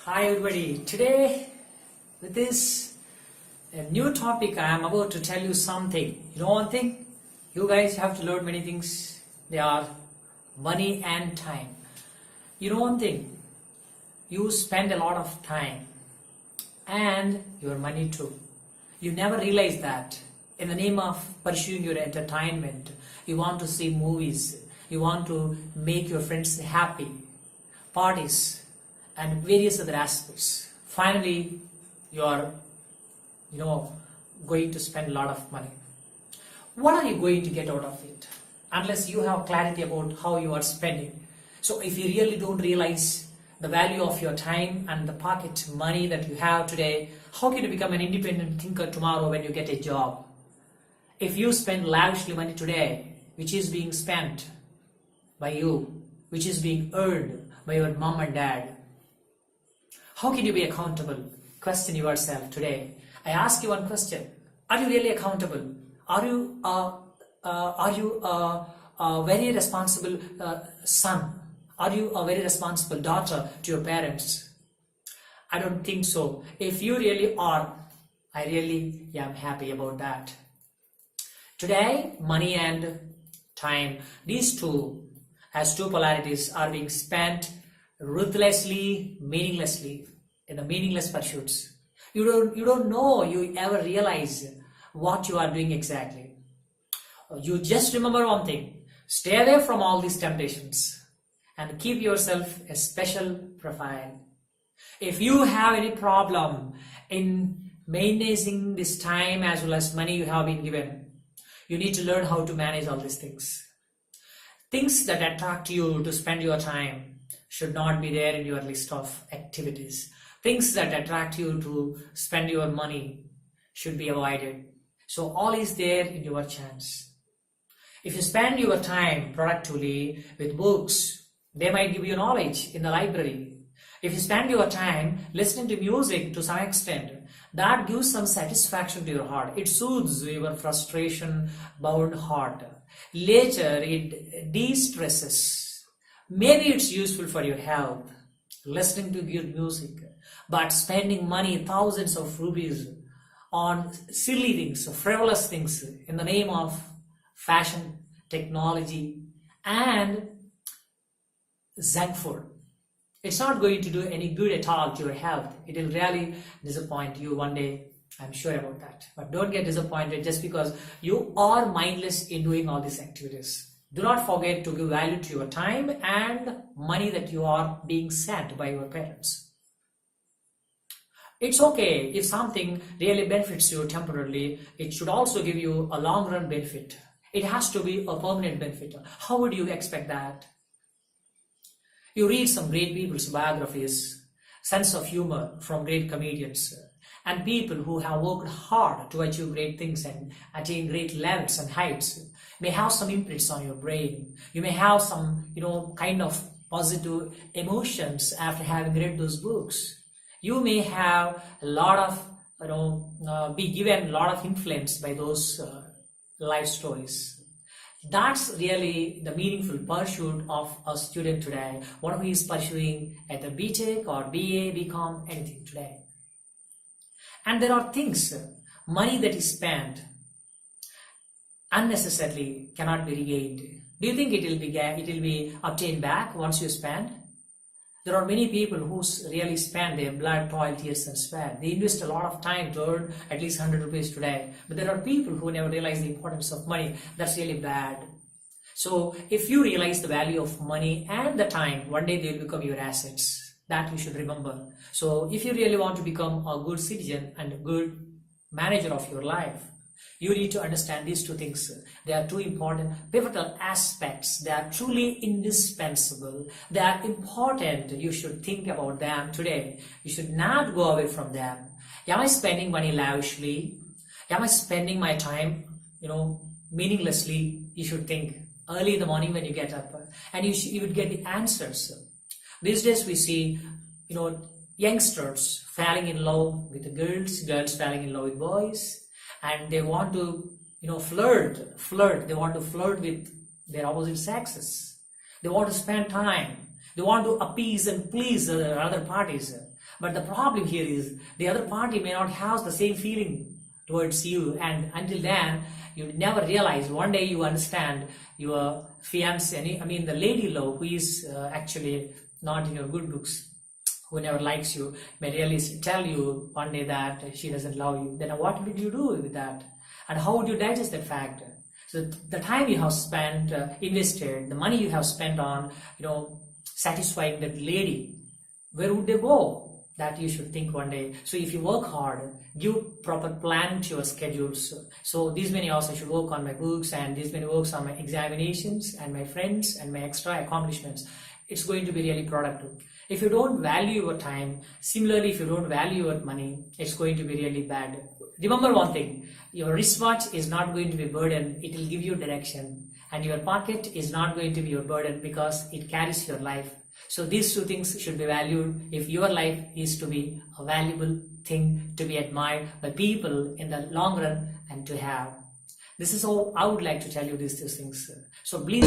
Hi everybody, today with this a new topic I am about to tell you something. You know one thing? You guys have to learn many things. They are money and time. You know one thing? You spend a lot of time and your money too. You never realize that in the name of pursuing your entertainment, you want to see movies, you want to make your friends happy, parties, and various other aspects. Finally, you are, going to spend a lot of money. What are you going to get out of it? Unless you have clarity about how you are spending. So if you really don't realize the value of your time and the pocket money that you have today, how can you become an independent thinker tomorrow when you get a job? If you spend lavishly money today, which is being spent by you, which is being earned by your mom and dad, how can you be accountable? Question yourself today. I ask you one question. Are you really accountable? Are you a very responsible son? Are you a very responsible daughter to your parents? I don't think so. If you really are, I really am happy about that. Today, money and time, these two, as two polarities, are being spent ruthlessly, meaninglessly, in the meaningless pursuits. You don't know, you ever realize what you are doing exactly. You just remember one thing: stay away from all these temptations and keep yourself a special profile. If you have any problem in maintaining this time as well as money you have been given, you need to learn how to manage all these things. Things that attract you to spend your time should not be there in your list of activities. Things that attract you to spend your money should be avoided. So all is there in your chance. If you spend your time productively with books, they might give you knowledge in the library. If you spend your time listening to music to some extent, that gives some satisfaction to your heart. It soothes your frustration-bound heart. Later, it de-stresses. Maybe it's useful for your health, listening to good music, but spending money, thousands of rupees, on silly things, frivolous things, in the name of fashion, technology, and junk food, it's not going to do any good at all to your health. It will really disappoint you one day. I'm sure about that. But don't get disappointed just because you are mindless in doing all these activities. Do not forget to give value to your time and money that you are being sent by your parents. It's okay if something really benefits you temporarily. It should also give you a long-run benefit. It has to be a permanent benefit. How would you expect that? You read some great people's biographies, sense of humor from great comedians, and people who have worked hard to achieve great things and attain great levels and heights may have some imprints on your brain. You may have some, kind of positive emotions after having read those books. You may have a lot of, be given a lot of influence by those life stories. That's really the meaningful pursuit of a student today, one who is pursuing either BTech or BA, BCom, anything today. And there are things, money that is spent unnecessarily cannot be regained. Do you think it will be obtained back once you spend? There are many people who really spend their blood, toil, tears, and sweat. They invest a lot of time to earn at least 100 rupees today. But there are people who never realize the importance of money. That's really bad. So if you realize the value of money and the time, one day they will become your assets. That you should remember. So if you really want to become a good citizen and a good manager of your life, you need to understand these two things. They are two important, pivotal aspects. They are truly indispensable. They are important. You should think about them today. You should not go away from them. Am I spending money lavishly? Am I spending my time, meaninglessly? You should think early in the morning when you get up, and you would get the answers. These days we see, youngsters falling in love with the girls falling in love with boys, and they want to, flirt. They want to flirt with their opposite sexes. They want to spend time. They want to appease and please the other parties. But the problem here is the other party may not have the same feeling towards you, and until then you never realize. One day you understand your fiancé, I mean the lady love, who is actually not in your good books, who never likes you, may really tell you one day that she doesn't love you. Then what would you do with that? And how would you digest that fact? So the time you have spent, invested, the money you have spent on, satisfying that lady, where would they go? That you should think one day. So if you work hard, give proper plan to your schedules. So these many hours I should work on my books, and these many works on my examinations and my friends and my extra accomplishments. It's going to be really productive. If you don't value your time, similarly, if you don't value your money, it's going to be really bad. Remember one thing, your wristwatch is not going to be a burden, it will give you direction. And your pocket is not going to be your burden because it carries your life. So these two things should be valued if your life is to be a valuable thing to be admired by people in the long run and to have. This is how I would like to tell you these things. So please